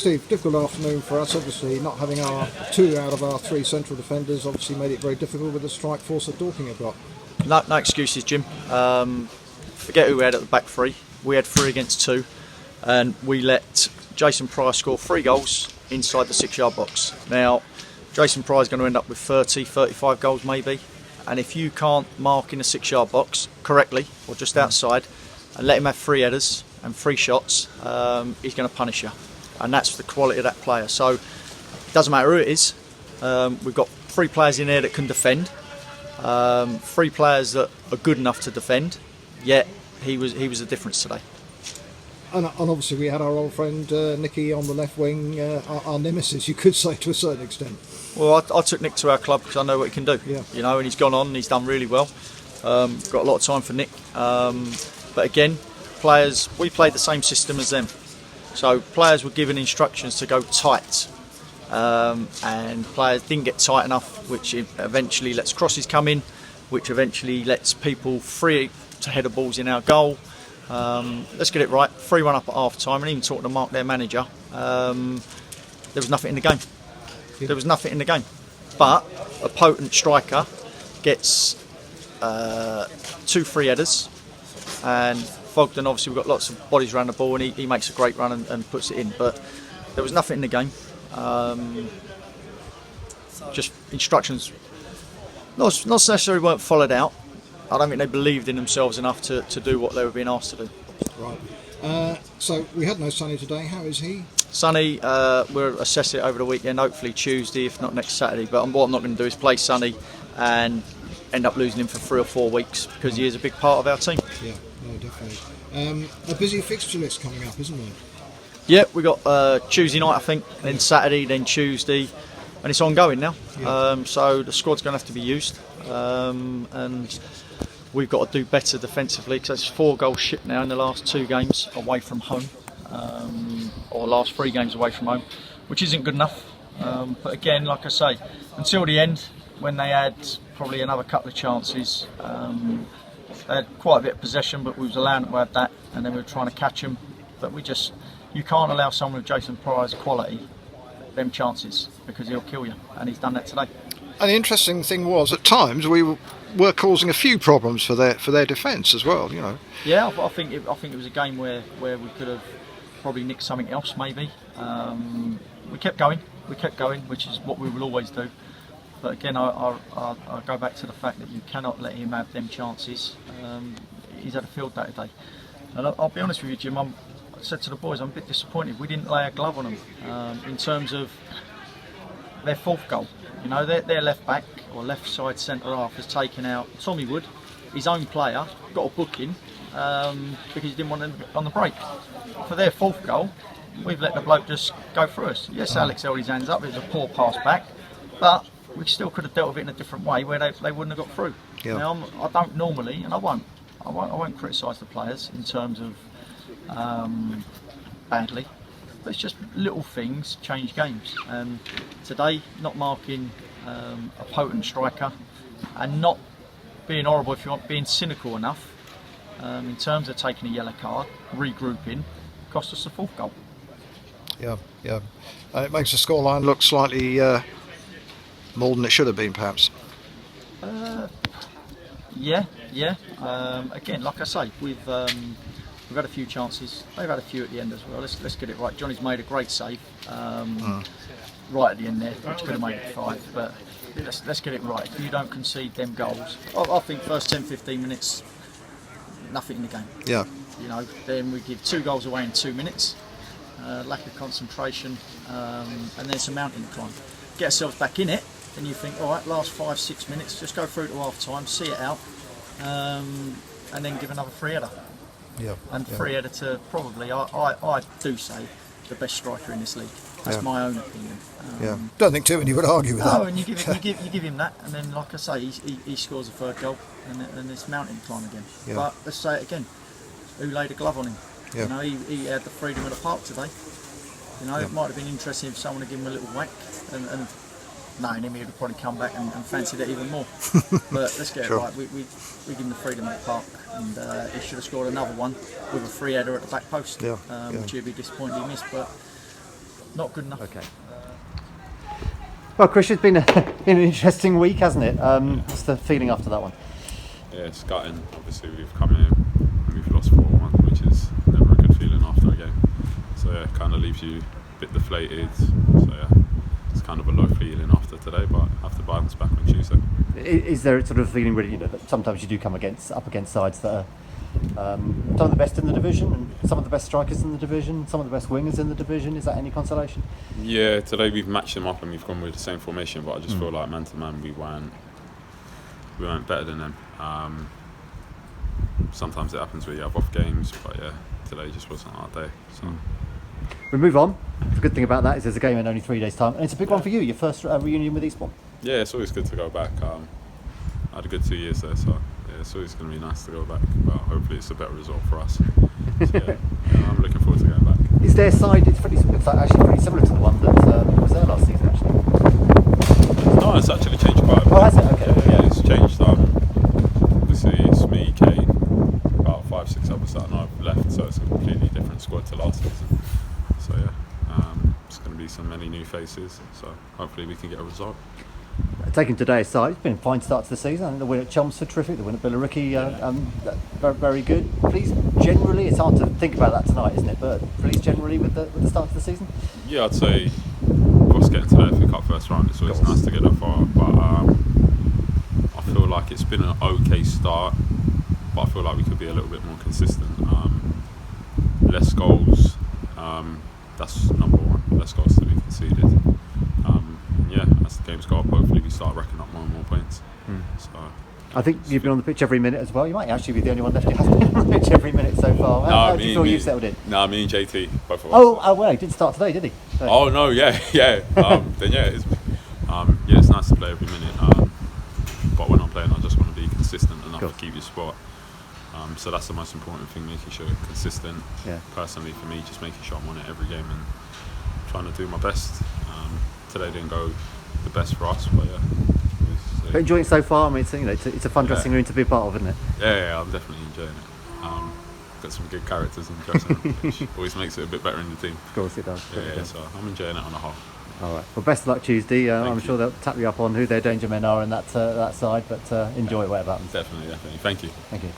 Steve, difficult afternoon for us. Obviously, not having our 2 out of our 3 central defenders obviously made it very difficult with the strike force that Dorking have got. No excuses, Jim. Forget who we had at the back 3. We had 3 against 2, and we let Jason Pryor score 3 goals inside the 6-yard box. Now, Jason Pryor is going to end up with 30, 35 goals maybe, and if you can't mark in a 6-yard box correctly or just outside and let him have 3 headers and 3 shots, he's going to punish you, and that's the quality of that player. So it doesn't matter who it is. We've got 3 players in there that can defend, 3 players that are good enough to defend, yet he was the difference today. And obviously we had our old friend Nicky on the left wing, our nemesis, you could say, to a certain extent. Well, I took Nick to our club because I know what he can do. Yeah. You know, and he's gone on and he's done really well. Got a lot of time for Nick. But again, players, we played the same system as them. So players were given instructions to go tight. And players didn't get tight enough, which eventually lets crosses come in, which eventually lets people free to header balls in our goal. Let's get it right. 3-1 up at half time, and even talking to Mark, their manager, there was nothing in the game. Yeah. There was nothing in the game. But a potent striker gets 2 free headers, and Fogden, obviously we've got lots of bodies around the ball, and he makes a great run and puts it in. But there was nothing in the game. Just instructions not necessarily weren't followed out. I don't think they believed in themselves enough to do what they were being asked to do. Right. So we had no Sonny today. How is he? Sonny, we'll assess it over the weekend, hopefully Tuesday, if not next Saturday. But what I'm not going to do is play Sonny and end up losing him for 3 or 4 weeks, because he is a big part of our team. Yeah, no, definitely. A busy fixture list coming up, isn't there? Yeah, we got Tuesday night, I think, then Saturday, then Tuesday, and it's ongoing now. Yeah. So the squad's going to have to be used, and we've got to do better defensively, because it's 4 goals shipped now in the last 2 games away from home, or last 3 games away from home, which isn't good enough. But again, like I say, until the end, when they had probably another couple of chances, they had quite a bit of possession, but we was allowing them to have that, and then we were trying to catch them. But you can't allow someone with Jason Pryor's quality them chances, because he'll kill you, and he's done that today. And the interesting thing was, at times we were causing a few problems for their defence as well. You know. Yeah, I think it was a game where we could have probably nicked something else maybe. We kept going, which is what we will always do. But again, I go back to the fact that you cannot let him have them chances. He's had a field day today, and I'll be honest with you, Jim. I said to the boys, I'm a bit disappointed we didn't lay a glove on them in terms of their 4th goal. You know, their left back or left side centre half has taken out Tommy Wood, his own player, got a booking because he didn't want him on the break. For their 4th goal, we've let the bloke just go through us. Yes, Alex held his hands up, it was a poor pass back, but we still could have dealt with it in a different way where they wouldn't have got through. Yeah. Now, I don't normally, and I won't criticise the players in terms of badly, but it's just little things change games. And today, not marking a potent striker and not being horrible, if you want, being cynical enough in terms of taking a yellow card, regrouping, cost us the 4th goal. Yeah. It makes the scoreline look slightly more than it should have been, perhaps. Yeah. Again, like I say, we've had a few chances. They've had a few at the end as well. Let's get it right. Johnny's made a great save right at the end there, which could have made it 5. But let's get it right. If you don't concede them goals, I think first 10-15 minutes, nothing in the game. Yeah. You know, then we give 2 goals away in 2 minutes. Lack of concentration, and then some mountain climb. Get ourselves back in it, and you think, all right, last 5-6 minutes, just go through to half time, see it out, and then give another free header. Yeah. And free header to probably, I do say, the best striker in this league. That's my own opinion. Don't think too many would argue with that. No, and you give him that, and then, like I say, he scores a 3rd goal, and then it's mountain climb again. Yeah. But let's say it again, who laid a glove on him? Yeah. You know, he had the freedom of the park today. You know, it might have been interesting if someone had given him a little whack, and knowing him, he would have probably come back and fancied it even more. But let's get it right. We give him the freedom of the park, and he should have scored another one with a free header at the back post, which he'd be disappointed he missed. But Not good enough. Okay. Well, Chris, it's been, been an interesting week, hasn't it? What's the feeling after that one? Yeah, it's gutting. Obviously, we've come in and we've lost 4-1, which is never a good feeling after a game. So yeah, kind of leaves you a bit deflated. So yeah, it's kind of a low feeling after today, but I have to bounce back on Tuesday. Is there a sort of feeling really, that sometimes you do come up against sides that are some of the best in the division, and some of the best strikers in the division, some of the best wingers in the division? Is that any consolation? Yeah, today we've matched them up and we've gone with the same formation, but I just feel like man to man we weren't better than them. Sometimes it happens where you have off games, but yeah, today just wasn't our day. So. We move on. The good thing about that is there's a game in only 3 days' time, and it's a big one for you. Your first reunion with Eastbourne. Yeah, it's always good to go back. I had a good 2 years there, so yeah, it's always going to be nice to go back. But hopefully, it's a better result for us. So, yeah, I'm looking forward to going back. Is their side? It's actually pretty similar to the one that was there last season, actually. No, it's actually changed quite a bit. Oh, has it? Okay. Yeah, it's changed. Obviously, it's me, Kane, about 5-6 others that I know have left, so it's a completely different squad to last season. So yeah, it's going to be many new faces. So hopefully, we can get a result. Taking today's side, it's been a fine start to the season. I think the win at Chelmsford, terrific. The win at Billericay, very, very good. Please, generally, it's hard to think about that tonight, isn't it? But please, generally, with the start of the season. Yeah, I'd say what's getting to the FA Cup first round. It's always nice to get that far, but I feel like it's been an okay start. But I feel like we could be a little bit more consistent. Less goals. That's number one. Less goals to be conceded. Yeah, as the games go up, hopefully we start racking up more and more points. So I think you've been on the pitch every minute as well. You might actually be the only one left who hasn't been on the pitch every minute so far. How do you feel you've settled in? No, me and JT, both of us. Oh, well, he didn't start today, did he? So. Oh no, yeah. Then yeah, it's nice to play every minute. But when I'm playing, I just want to be consistent enough to keep your spot. So that's the most important thing, making sure you're consistent. Yeah. Personally, for me, just making sure I'm on it every game and trying to do my best. Today didn't go the best for us, but yeah. But enjoying it so far. I mean, it's a fun dressing room to be a part of, isn't it? Yeah, I'm definitely enjoying it. Got some good characters in the dressing room, which always makes it a bit better in the team. Of course it does. Yeah, so I'm enjoying it on the whole. All right. Well, best of luck Tuesday. I'm sure they'll tap you up on who their danger men are in that side, but enjoy it whatever happens. Definitely. Thank you. Thank you.